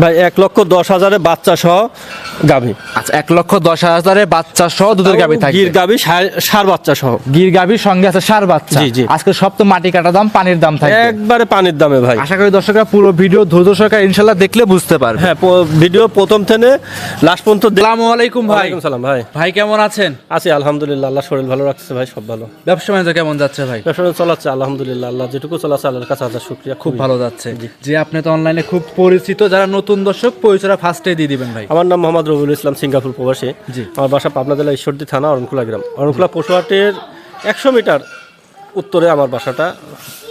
ভাই 1,10,000 বাচ্চা সহ গাভী। আচ্ছা, 1,10,000 বাচ্চা সহ দুধের গাভী থাকবে। গির গাভী ষাঁড় বাচ্চা সহ। গির গাভীর সঙ্গে আছে ষাঁড় বাচ্চা। জি, জি। আজকে সব তো মাটি কাটা দাম, পানির দাম থাকবে একবারে পানির দামে ভাই। আশা করি দর্শকরা পুরো ভিডিও ধৈর্য সহকারে ইনশাআল্লাহ দেখলে বুঝতে পারবে। হ্যাঁ, ভিডিও প্রথম থেকে লাস্ট পর্যন্ত আসসালামু আলাইকুম ভাই। ওয়ালাইকুম সালাম ভাই। ভাই কেমন আছেন? আছি আলহামদুলিল্লাহ, আল্লাহ শরীর ভালো রাখছে ভাই, সব ভালো। ব্যবসা বাণিজ্য কেমন যাচ্ছে ভাই? ব্যবসা চলাচ্ছে আলহামদুলিল্লাহ, আল্লাহ যেটুকু চলাচ্ছে আল্লাহর কাছে হাজার শুকরিয়া। খুব ভালো যাচ্ছে। যে আপনি তো অনলাইনে খুব পরিচিত, যারা নতুন দর্শক পরিচয়টা ফার্স্টে দিয়ে দিবেন ভাই। আমার নাম মোহাম্মদ রবিউল ইসলাম, সিঙ্গাপুর প্রবাসী। জি। আমার বাসা পাবনা জেলা ঈশ্বরদী থানা অরণকুলা গ্রাম। অরণকুলা পশুহাটের 100 মিটার উত্তরে আমার বাসাটা।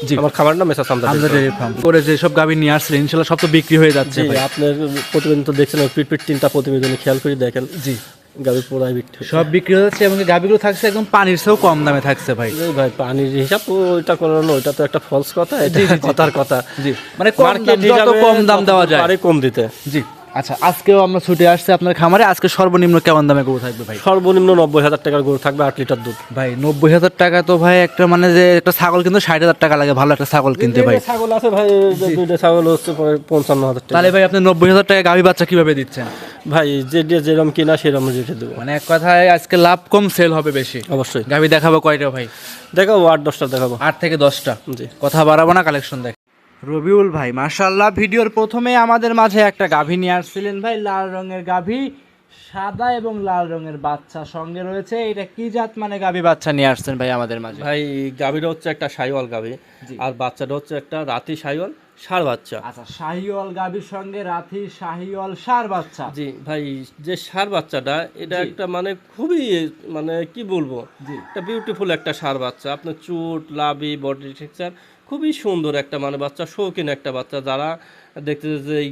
জি। আমার খামার নাম মেসা সামদা আমাদের ডেইরি ফার্ম করে যে সব গাভী নিয়ে আসছিলেন ইনশাআল্লাহ সব তো বিক্রি হয়ে যাচ্ছে জি। ভাই। আপনার প্রতিবেদন তো দেখছেন, পিট 3টা প্রতিবেদন খেয়াল করে দেখেন। জি, গাভী পুরাই বিক্রি সব বিক্রি হয়ে যাচ্ছে এবং গাভীগুলো থাকছে একদম পানির চেয়েও কম দামে থাকছে ভাই। এই ভাই পানির হিসাব ওইটা করানো, ওইটা তো একটা ফলস কথা, এটা জি, জি, জি। কথার কথা। জি, মানে কম মার্কেট দাম, যত হিসাবে কম দাম দেওয়া যায়। পারে কম দিতে। জি। আচ্ছা, আজকেও আমরা ছুটে আসছি আপনার খামারে। আজকে সর্বনিম্ন কেমন দামে গরু থাকবে ভাই? সর্বনিম্ন 90,000 টাকার গরু থাকবে, 8 লিটার দুধ। ভাই 90,000 টাকা তো ভাই একটা মানে যে একটা ছাগল কিন্তু 60,000 টাকা লাগে ভালো একটা ছাগল কিনতে ভাই। দুইটা ছাগল আছে ভাই, দুইটা ছাগল হচ্ছে 55,000 টাকা। তাহলে ভাই আপনি 90,000 টাকা গাভী বাচ্চা কিভাবে দিচ্ছেন? ভাই যেরকম কিনা সেরকম রেটে দেবো। মানে এক কথায় আজকে লাভ কম, সেল হবে বেশি। অবশ্যই গাভী দেখাবো কয়টা ভাই? দেখাবো 8-10টা দেখাবো। 8 থেকে 10টা। জি। কথা বাড়াবো না, কালেকশন দেখ। রবিউল ভাই মাশাআল্লাহ, ভিডিওর প্রথমে আমাদের মাঝে একটা গাভী নিয়ে আসছিলেন ভাই, লাল রঙের গাভী, সাদা এবং লাল রঙের বাচ্চা সঙ্গে রয়েছে। এটা কি জাত মানে গাভী বাচ্চা নিয়ে আসছেন ভাই আমাদের মাঝে? ভাই গাভীটা হচ্ছে একটা শাহিওয়াল গাভী, জি। আর বাচ্চাটা হচ্ছে একটা রাতি শাহিওয়াল ষাঁড় বাচ্চা। আচ্ছা, শাহিওয়াল গাভীর সঙ্গে রাথি শাহিওয়াল ষাঁড় বাচ্চা। জি ভাই, যে ষাঁড় বাচ্চাটা এটা জি। একটা মানে খুবই মানে কি বলবো, জি। একটা বিউটিফুল একটা ষাঁড় বাচ্চা। আপনার চুট লাভি বডি টেক্সচার খুবই সুন্দর একটা মানে বাচ্চা, শৌখিন একটা বাচ্চা। যারা দেখতে যে এই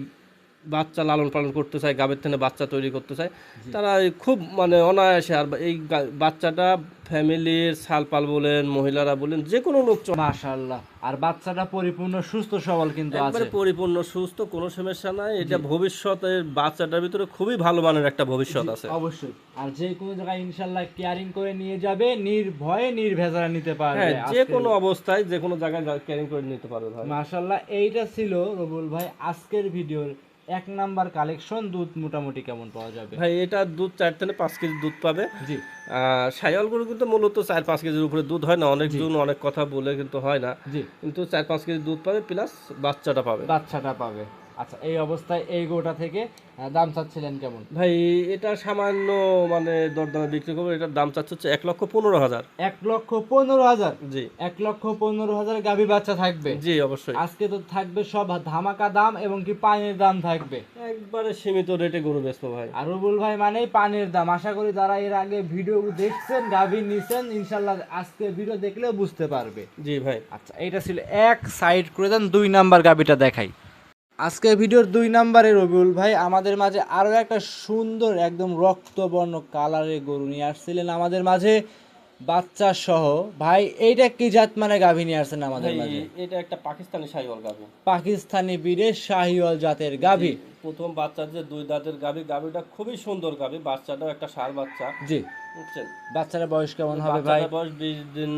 বাচ্চা লালন পালন করতে চায়, গাভীর থেকে বাচ্চা তৈরি করতে চায়, তারা খুব মানে অনায়াসে। আর এই বাচ্চাটা ফ্যামিলির সালপাল বলেন, মহিলারা বলেন, যে কোনো লোক মাশাআল্লাহ, আর বাচ্চাটা পরিপূর্ণ সুস্থ সবল কিন্তু আছে। একবারে পরিপূর্ণ সুস্থ, কোনো সমস্যা নাই। এটা ভবিষ্যতের বাচ্চাটার ভিতরে খুবই ভালো মানের একটা ভবিষ্যৎ আছে। অবশ্যই। আর যে কোনো জায়গায় ইনশাআল্লাহ কেয়ারিং করে নিয়ে যাবে, নির্ভয়ে নির্ভেজারা নিতে পারবে। হ্যাঁ, যে কোনো অবস্থায় যে কোনো জায়গায় ক্যারিং করে নিতে পারবে ভাই। মাশাআল্লাহ, এইটা ছিল রবুল ভাই আজকের ভিডিওর 1 নাম্বার কালেকশন। দুধ মোটামুটি কেমন পাওয়া যাবে ভাই এটা দুধ 4 থেকে 5 কেজি দুধ পাবে। জি। শাহিওয়াল গরু কিন্তু মূলত 4-5 কেজির উপরে দুধ হয় না, অনেকজন অনেক কথা বলে কিন্তু হয় না, জি। কিন্তু 4-5 কেজি দুধ পাবে, প্লাস বাচ্চাটা পাবে। বাচ্চাটা পাবে। আচ্ছা, এই অবস্থায় এই গোটা থেকে দাম চাচ্ছিলেন কেমন? ভাই এটা সামান্য মানে দরদামে বিক্রি করবো। এটার দাম চাচ্ছে হচ্ছে 1,15,000। 1,15,000। জি। 1,15,000 গাভী বাচ্চা থাকবে। জি অবশ্যই। আজকে তো থাকবে সব ধামাকা দাম এবং কি পানির দাম থাকবে। একবারে সীমিত রেটে গরু বেচবো ভাই। আর রুবুল ভাই মানেই পানির দাম। আশা করি যারা এর আগে ভিডিও দেখছেন, গাভী নিছেন, ইনশাল্লাহ আজকে ভিডিও দেখলেও বুঝতে পারবে। জি ভাই। আচ্ছা, এটা ছিল এক সাইড করে দেন। 2 নাম্বার গাভীটা দেখাই। আজকে ভিডিওর 2 নাম্বারে রবিউল ভাই আমাদের মাঝে আরো একটা সুন্দর একদম রক্তবর্ণ কালারের গরু নিয়ে আসছিলেন আমাদের মাঝে, বাচ্চা সহ। ভাই এইটা কি জাত মানে গাভী নিয়ে আসছেন আমাদের মাঝে? এটা একটা পাকিস্তানি শাহিওয়াল গাভী। পাকিস্তানি বীরের শাহিওয়াল জাতের গাভী। প্রথম বাচ্চার যে 2 দাঁতের গাভী, গাভীটা খুবই সুন্দর গাভী। বাচ্চাটাও একটা ষাঁড় বাচ্চা। জি। বুঝছেন? বাচ্চার বয়স কেমন হবে ভাই? বাচ্চাটার বয়স 20 দিন,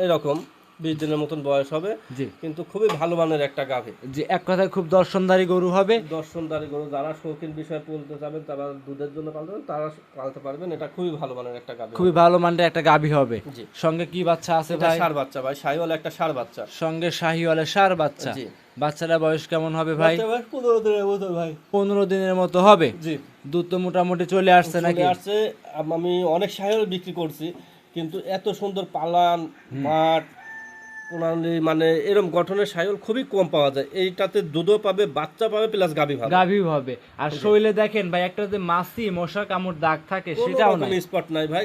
এরকম 20 দিনের মতন বয়স হবে। জি। কিন্তু খুবই ভালো মানের একটা গাভী। যে এক কথায় খুব দর্শনদারি গরু হবে। দর্শনদারি গরু, যারা শৌখিন বিষয় বলতে চাবেন, তারা দুধের জন্য পালবেন, তারা পালতে পারবেন। এটা খুবই ভালো মানের একটা গাভী, খুবই ভালো মানের একটা গাভী হবে। জি। সঙ্গে কি বাচ্চা আছে এটা ভাই? ষাঁড় বাচ্চা ভাই, শাহিওয়াল একটা ষাঁড় বাচ্চা। সঙ্গে শাহিওয়ালের ষাঁড় বাচ্চা। জি। বাচ্চাটা বয়স কেমন হবে ভাই? বাচ্চা বয়স 15 দিনের মতন ভাই। 15 দিনের মতো হবে। জি। দুধ তো মোটামুটি চলে আসছে নাকি? চলে আসছে। আমি অনেক শাহিওয়াল বিক্রি করছি, কিন্তু এত সুন্দর পালান, মাঠ, প্রণালী মানে এরকম গঠনের শাহিওয়াল খুবই কম পাওয়া যায়। এইটাতে দুধও পাবে, বাচ্চা পাবে, প্লাস গাভী পাবে। গাভী হবে। আর শরীরে দেখেন ভাই একটা যে মাছি মশা কামড় দাগ থাকে সেটাও নাই, স্পট নাই ভাই।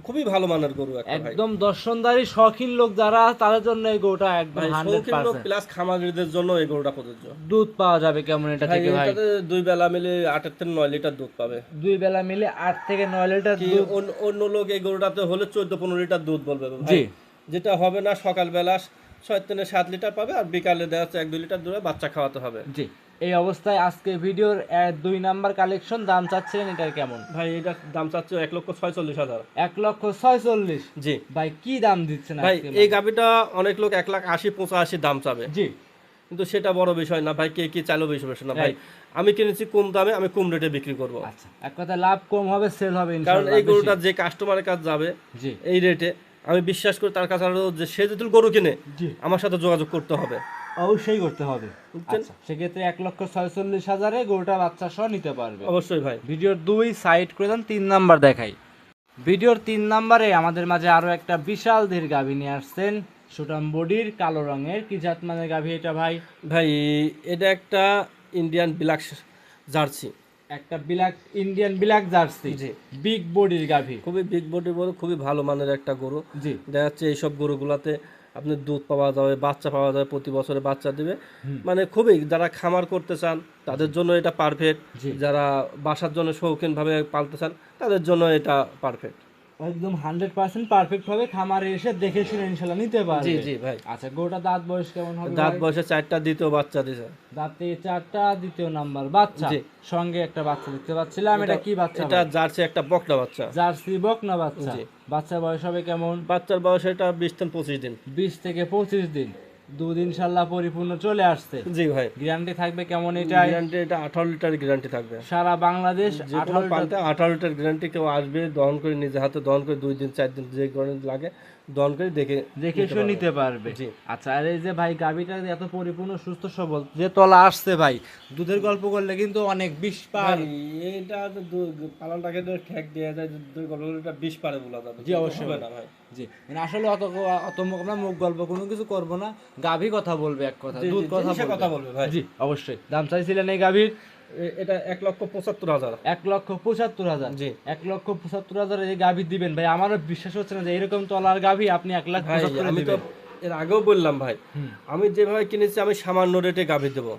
খুবই ভালো মানের গরু একটা ভাই। একদম দর্শনদারি শৌখিন লোক যারা, তাদের জন্য এই গরুটা একদম ভাই শৌখিন লোক 100%। প্লাস খামারিদের জন্য এই গরুটা প্রযোজ্য। দুধ পাওয়া যাবে কেমন এটা ভাই থেকে ভাই? এটাতে 2 বেলা মিলে 8 থেকে 9 লিটার দুধ পাবে। 2 বেলা মিলে 8 থেকে 9 লিটার কি দুধ। অন্য লোক এই গরুটাতে হলে 14-15 লিটার দুধ বলবে ভাই। জি। যেটা হবে না, সকালবেলা 6 থেকে 7 লিটার পাবে, আর বিকালে দেখা যাচ্ছে 1-2 লিটার দূরে বাচ্চা খাওয়াতে হবে। জি। এই অবস্থায় আজকে ভিডিওর 2 নাম্বার কালেকশন দাম চাচ্ছিলেন এটার কেমন? ভাই এটার দাম চাচ্ছে 1,46,000। 1,46,000। জি। ভাই কি দাম দিচ্ছেন ভাই আজকে? এই গাভিটা অনেক লোক 1,80,85 দাম চাবে। জি। কিন্তু সেটা বড় বিষয় না ভাই, কে কি চাইলেও বিষয় না ভাই। আমি কিনেছি কম দামে, আমি কম রেটে বিক্রি করব। আচ্ছা, এক কথা লাভ কম হবে, সেল হবে কারণ ইনশাআল্লাহ। এই গরুটা যে কাস্টমারের কাছে যাবে জি এই রেটে, আমি বিশ্বাস করি তার কাছে আরো যে সে যদি গরু কিনে জি আমার সাথে যোগাযোগ করতে হবে। অবশ্যই করতে হবে। বুঝছেন? আচ্ছা, সেক্ষেত্রে 1,46,000-এ গরুটা বাচ্চা সহ নিতে পারবে। অবশ্যই ভাই। ভিডিওর 2 সাইড করে দেন, 3 নাম্বার দেখাই। ভিডিওর 3 নাম্বারে আমাদের মাঝে আরো একটা বিশাল ধীর গাভী নিয়ে আসছেন, সুটাম বডির, কালো রঙের। কি জাত মানের গাভী এটা ভাই? ভাই এটা একটা ইন্ডিয়ান ব্ল্যাক জার্সি। একটা ব্ল্যাক, ইন্ডিয়ান ব্ল্যাক জার্সি, জি। বিগ বডির গাভী। খুবই বিগ বডি গরু, খুবই ভালো মানের একটা গরু। জি দেখা যাচ্ছে এইসব গরুগুলাতে আপনি দুধ পাওয়া যাবে, বাচ্চা পাওয়া যাবে, প্রতি বছরে বাচ্চা দিবে। মানে খুবই, যারা খামার করতে চান তাদের জন্য এটা পারফেক্ট, জি। যারা বাসার জন্য শৌখিনভাবে পালতে চান তাদের জন্য এটা পারফেক্ট। একদম 100% পারফেক্ট হবে, খামারে এসে দেখে শুনে ইনশাআল্লাহ নিতে পারবে। জি জি ভাই। আচ্ছা, গরুটা দাঁত বয়স কেমন হবে দাঁত ভাই? বয়সে 4টা, দ্বিতীয় বাচ্চা দিছে। দাঁতে 4টা, দ্বিতীয় নাম্বার বাচ্চা। জি। সঙ্গে একটা বাচ্চা দেখতে পাচ্ছিলাম, এটা কি বাচ্চা? এটা জার্সি একটা বকনা বাচ্চা। জার্সি বকনা বাচ্চা। জি। বাচ্চার বয়স হবে কেমন? বাচ্চার বয়স এটা 20 থেকে 25 দিন। 20 থেকে 25 দিন। দুধ ইনশাআল্লাহ পরিপূর্ণ চলে আসছে। জি ভাই। গ্যারান্টি থাকবে কেমন এটা? গ্যারান্টি এটা 18 লিটার গ্যারান্টি থাকবে। সারা বাংলাদেশ যে কোনো 18 পালতে 18 লিটার গ্যারান্টি। কেউ আসবে দহন করে, নিজে হাতে দহন করে 2 দিন 4 দিন যে গ্যারান্টি লাগে দহন করে দেখে শুনে নিতে পারবে। জি। আচ্ছা, আর এই যে ভাই গাভীটা এত পরিপূর্ণ সুস্থ সবল, যে তলা আসছে ভাই, দুধের গল্প করলে কিন্তু অনেক 20 পার। ভাই এটা তো পালনটাকে তো ঠেক দেয়া যায়, দুই গল্পটা 20 পারে বলা যাবে। জি অবশ্যই হবে না ভাই। জি, মানে আসলে অত অত আমরা মুখ গল্প কোনো কিছু করব না, গাভী কথা বলবে, এক কথা জি, দুধ জি, কথা জিনিসের কথা বলবে ভাই। জি অবশ্যই। দাম চাইছিলেন এই গাভীর? এটা 1,75,000। 1,75,000। জি। 1,75,000 এই গাভী দিবেন ভাই? আমারও বিশ্বাস হচ্ছে না যে এরকম তলার গাভী আপনি ভাই 1,75,000 আমি তো দিবেন। এর আগেও বললাম ভাই, আমি যেভাবে কিনেছি আমি সামান্য রেটে গাভী দেবো।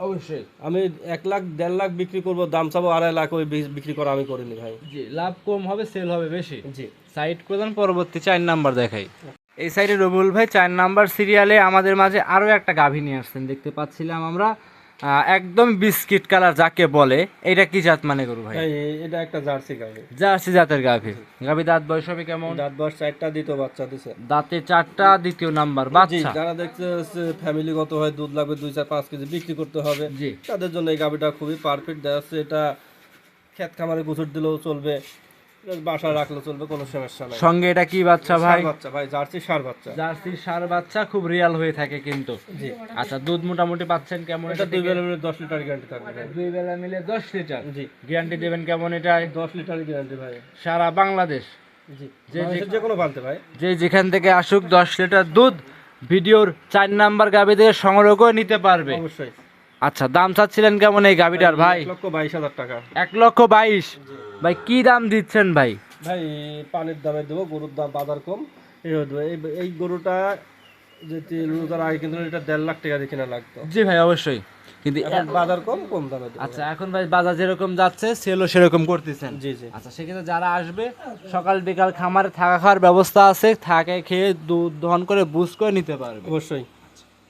অবশ্যই। আমি 1 লাখ 1.5 লাখ বিক্রি করব, দাম চাবো 2.5 লাখ, ওই বিক্রি করা আমি করিনি ভাই। জি, লাভ কম হবে, সেল হবে বেশি। জি। সাইড প্রদান, পরবর্তী 4 নাম্বার দেখাই। এই সাইডে রবিউল ভাই 4 নাম্বার সিরিয়ালে আমাদের মাঝে আরো একটা গাভী নিয়ে আসছেন, দেখতে পাচ্ছিলাম আমরা। একদম বিস্কিট কালার যাকে বলে, এটা কি জাত মানে গরু ভাই? ভাই এটা একটা জার্সি গাভী। জার্সি জাতের গাভী। গাভী দাঁত বয়স হবে কেমন? দাঁত বয়স 4টা, দ্বিতীয় বাচ্চা দিছে। দাঁতে 4টা, দ্বিতীয় নাম্বার জি, বাচ্চা। যারা দেখছে ফ্যামিলিগত হয়, দুধ লাগবে 2-4-5 কেজি বিক্রি করতে হবে, জি। তাদের জন্য এই গাভীটা খুবই পারফেক্ট। দেখা যাচ্ছে এটা ক্ষেত খামারে গুছর দিলেও চলবে, এটা বাসায় রাখলেও চলবে, কোনো সমস্যা নাই। সঙ্গে এটা কি বাচ্চা ভাই? ষাঁড় বাচ্চা ভাই, জার্সি ষাঁড় বাচ্চা। জার্সির ষাঁড় বাচ্চা, খুব রিয়াল হয়ে থাকে কিন্তু। জি। আচ্ছা, দুধ মোটামুটি পাচ্ছেন কেমন? এটা 2 বেলা মিলে 10 লিটার গ্যারান্টি থাকবে ভাই। 2 বেলা মিলে 10 লিটার। জি। গ্যারান্টি দেবেন কেমন এটাই? 10 লিটার গ্যারান্টি ভাই। সারা বাংলাদেশ জি। যে যে কোনো পালতে ভাই। যে যেখান থেকে আসুক 10 লিটার দুধ ভিডিওর 4 নাম্বার গাভী থেকে সংগ্রহ করে নিতে পারবে। অবশ্যই। আচ্ছা, দাম চাচ্ছিলেন কেমন এই গাভীটার ভাই? 1,22,000 টাকা। 1,22,000। ভাই কি দাম দিচ্ছেন ভাই? ভাই পানির দামে দেবো, গরুর দাম বাজার কম, এই গরুটা যদি রোজার আগে কিন্তু এটা 1.5 লাখ টাকা দিয়ে কেনা লাগতো। জি ভাই অবশ্যই, কিন্তু এখন বাজার কম, কম দামে দেবো। আচ্ছা, এখন ভাই বাজার যেরকম যাচ্ছে সেলও সেরকম করতেছেন। জি জি। আচ্ছা, সেক্ষেত্রে যারা আসবে সকাল বিকাল খামারে থাকা খাওয়ার ব্যবস্থা আছে, থাকে খেয়ে দুধ দহন করে বুঝ করে নিতে পারবে। অবশ্যই।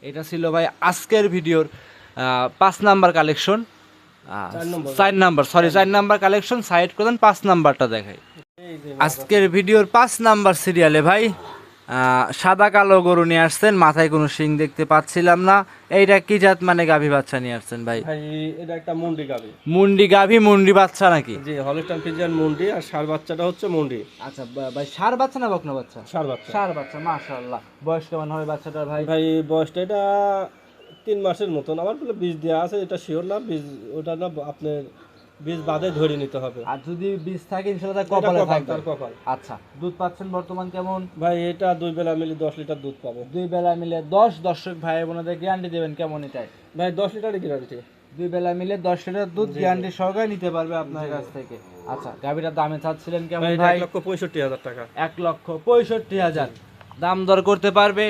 এটা ছিল ভাই আজকের ভিডিওর 5 number collection. 4 number, sorry 4 number collection side করেন, 5 নাম্বারটা দেখাই। এই যে আজকের ভিডিওর 5 নাম্বার সিরিয়ালে ভাই সাদা কালো গরু নিয়ে আসছেন, মাথায় কোনো শিং দেখতে পাচ্ছিলাম না। এইটা কি জাত মানে গাভী বাচ্চা নিয়ে আসছেন ভাই? ভাই এটা একটা মুন্ডি গাভী। মুন্ডি গাভী, মুন্ডি বাচ্চা নাকি? জি, হলস্টাইন ফ্রিজিয়ান মুন্ডি, আর ষাঁড় বাচ্চাটা হচ্ছে মুন্ডি। আচ্ছা ভাই, ষাঁড় বাচ্চা না বকনা বাচ্চা? ষাঁড় বাচ্চা। ষাঁড় বাচ্চা, মাশাআল্লাহ। বয়স কেমন হবে বাচ্চাটার ভাই? ভাই বয়সটা এটা 3 মাসের মতন। আমার বলে বীজ দেওয়া আছে, এটা শিওর না বীজ, ওটা না আপনার বীজ বাদে ধরে নিতে হবে। আর যদি বীজ থাকে ইনশাআল্লাহ তার এটা কপালে কপাল, থাকবে। তার কপাল। আচ্ছা, দুধ পাচ্ছেন বর্তমান কেমন? ভাই এটা 2 বেলা মিলে 10 লিটার দুধ পাবে। 2 বেলা মিলে 10। দর্শক ভাই বোনদের গ্যারান্টি দেবেন কেমন এটাই? ভাই 10 লিটারই গ্যারান্টি। 2 বেলা মিলে 10 লিটার দুধ গ্যারান্টি সহকারে নিতে পারবে আপনার কাছ থেকে। আচ্ছা, গাভীটার দামে চাচ্ছিলেন কেমন ভাই ভাই? 1,65,000 টাকা। 1,65,000। দাম দর করতে পারবে?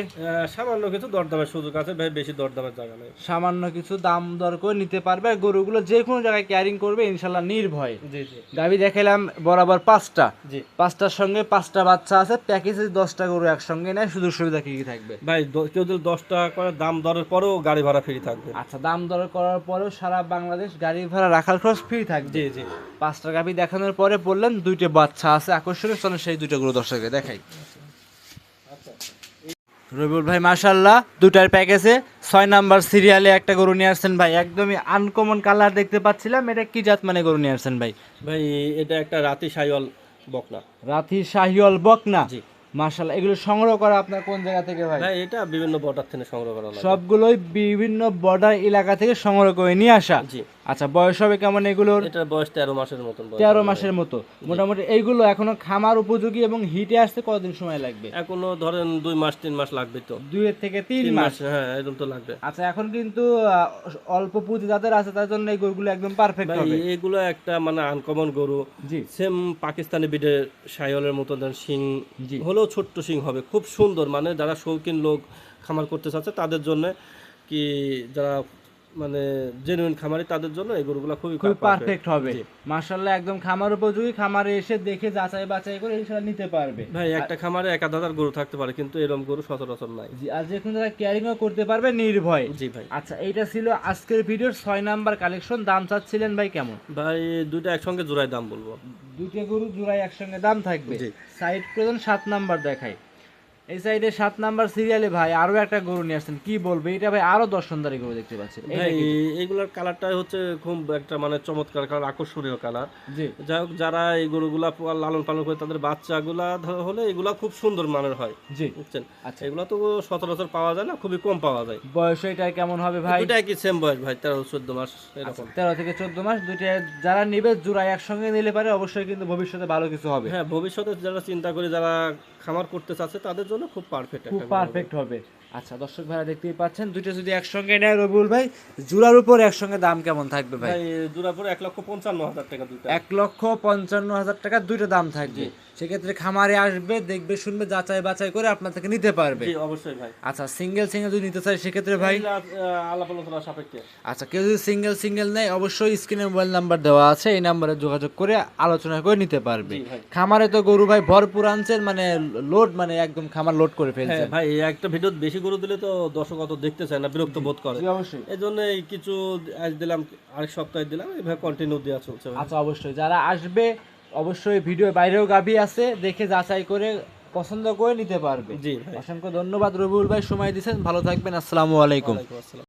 সামান্য কিছু দরদামের সুযোগ আছে ভাই, বেশি দরদামের জায়গা নেই। সামান্য কিছু দাম দর করে নিতে পারবে। আর গরুগুলো যে কোনো জায়গায় ক্যারিং করবে ইনশাল্লাহ নির্ভয়। জি জি। গাভী দেখালাম বরাবর 5টা। জি। 5টার সঙ্গে 5টা বাচ্চা আছে। প্যাকেজে 10টা গরু একসঙ্গে নেয়, সুযোগ সুবিধা কি কি থাকবে? ভাই কেউ যদি 10 টাকা করে দাম দরের পরেও গাড়ি ভাড়া ফ্রি থাকবে। আচ্ছা, দাম দর করার পরেও সারা বাংলাদেশ গাড়ি ভাড়া রাখার খরচ ফ্রি থাকবে। জি জি। 5টা গাভী দেখানোর পরে বললেন 2টে বাচ্চা আছে আকর্ষণীয়, চলেন সেই 2টা গরু দর্শককে দেখাই। রবিউল ভাই মাশাআল্লাহ দুটার প্যাকেজে 6 নাম্বার সিরিয়ালে একটা গরু নিয়ে আসছেন ভাই, একদমই আনকমন কালার দেখতে পাচ্ছিলাম। এটা কি জাত মানে গরু নিয়ে আসছেন ভাই? ভাই এটা একটা রাতি সাইওয়াল বকনা। রাথি শাহিওয়াল বকনা। জি মাশাআল্লাহ, এগুলো সংগ্রহ করা আপনার কোন জায়গা থেকে ভাই? ভাই এটা বিভিন্ন বর্ডার থেকে সংগ্রহ করা লাগে। সবগুলোই বিভিন্ন বর্ডার এলাকা থেকে সংগ্রহ করে নিয়ে আসা। জি আচ্ছা, বয়স হবে কেমন এগুলোর? এটার বয়স 13 মাসের মতন বয়স 13 হবে। মাসের মতো। মোটামুটি এইগুলো এখনো খামার উপযোগী এবং হিটে আসতে কতদিন সময় লাগবে? এখনো ধরেন 2 মাস 3 মাস লাগবে তো। 2 থেকে 3 3 মাস। মাস হ্যাঁ এরকম তো লাগবে। আচ্ছা, এখন কিন্তু অল্প পুঁজি যাদের আছে তার জন্য এই গরুগুলো একদম পারফেক্ট ভাই হবে। এগুলো একটা মানে আনকমন গরু। জি সেম পাকিস্তানি বিডের শাইওয়ালের মতো শিং জি। হলেও ছোট্ট শিং হবে, খুব সুন্দর। মানে যারা শৌখিন লোক খামার করতে চাচ্ছে তাদের জন্য কি, যারা মানে জেনুইন খামারি তাদের জন্য এই গরুগুলো খুবই খুব perfect। পারফেক্ট হবে জি। মাশাআল্লাহ, একদম খামার উপযোগী। খামারে এসে দেখে যাচাই বাছাই করে ইনশাআল্লাহ নিতে পারবে। ভাই একটা খামারে 1000 গরু থাকতে পারে কিন্তু এরকম গরু সচরাচর নাই। জি, আর যে কোনো জায়গায় ক্যারিংও করতে পারবে নির্ভয়। জি ভাই। আচ্ছা, এইটা ছিল আজকের ভিডিওর 6 নাম্বার কালেকশন। দাম চাচ্ছিলেন ভাই কেমন? ভাই দুইটা একসঙ্গে জোড়ায় দাম বলবো। দুটো গরু জোড়ায় একসঙ্গে দাম থাকবে। জি। সাইড প্রয়োজন 7 নাম্বার দেখাই। এই সাইডে 7 নাম্বার সিরিয়ালে ভাই আরো একটা গরু নিয়ে আসছেন, কি বলবে এটা ভাই? আরো দর্শনদারি গরু দেখতে পাচ্ছেন। ভাই এইগুলোর কালারটাই হচ্ছে খুব একটা মানে চমৎকার কালার, আকর্ষণীয় কালার। জি যাই হোক, যারা এই গরুগুলা লালন পালন করে তাদের বাচ্চাগুলা হলে এগুলা খুব সুন্দর মানের হয়, জি। বুঝছেন। আচ্ছা, এগুলা তো সচরাচর পাওয়া যায় না, খুবই কম পাওয়া যায়। বয়স এটা কেমন হবে ভাই? দুটাই কি সেম বয়স ভাই, 13-14 মাস এরকম। 13 থেকে 14 মাস। দুইটা যারা নিবে জোড়ায় একসঙ্গে নিলে পারে অবশ্যই কিন্তু ভবিষ্যতে ভালো কিছু হবে। হ্যাঁ ভবিষ্যতে যারা চিন্তা করে যারা খামার করতে চাচ্ছে তাদের জন্য খুব পারফেক্ট খুব একটা গরু। পারফেক্ট হবে। আচ্ছা দর্শক ভাইরা দেখতেই পাচ্ছেন, দুইটা যদি একসঙ্গে নেয় রবিউল ভাই, জোড়ার উপর একসঙ্গে দাম কেমন থাকবে ভাই? ভাই জোড়া পরে 1,55,000 টাকা দুটো। 1,55,000 টাকা দুইটা দাম থাকবে। সেক্ষেত্রে খামারে আসবে, দেখবে শুনবে, যাচাই বাছাই করে আপনার থেকে নিতে পারবে। জি অবশ্যই ভাই। আচ্ছা, সিঙ্গেল সিঙ্গেল যদি নিতে চাই সেক্ষেত্রে ভাই? আলাপ আলোচনা সাপেক্ষে। আচ্ছা, কেউ যদি সিঙ্গেল সিঙ্গেল নেয় অবশ্যই স্ক্রিনে মোবাইল নাম্বার দেওয়া আছে, এই নাম্বারে যোগাযোগ করে আলোচনা করে নিতে পারবে। জি ভাই। খামারে তো গরু ভাই ভরপুর আনছেন, মানে লোড, মানে একদম খামার লোড করে ফেলছে। হ্যাঁ ভাই, এই একটা ভিডিও বেশি গরু দিলে তো দর্শক অত দেখতে চায় না, বিরক্ত বোধ করে। জি অবশ্যই। এই জন্য এই কিছু আজ দিলাম, আরেক সপ্তাহে দিলাম, এইভাবে কন্টিনিউ দেওয়া চলছে ভাই। আচ্ছা অবশ্যই, যারা আসবে অবশ্যই ভিডিও বাইরেও গাভী আছে, দেখে যাচাই করে পছন্দ করে নিতে পারবে। জি ভাই। অসংখ্য ধন্যবাদ রবিউল ভাই, সময় দিয়েছেন। ভালো থাকবেন, আসসালামু আলাইকুম। ওয়ালাইকুম আসসালাম।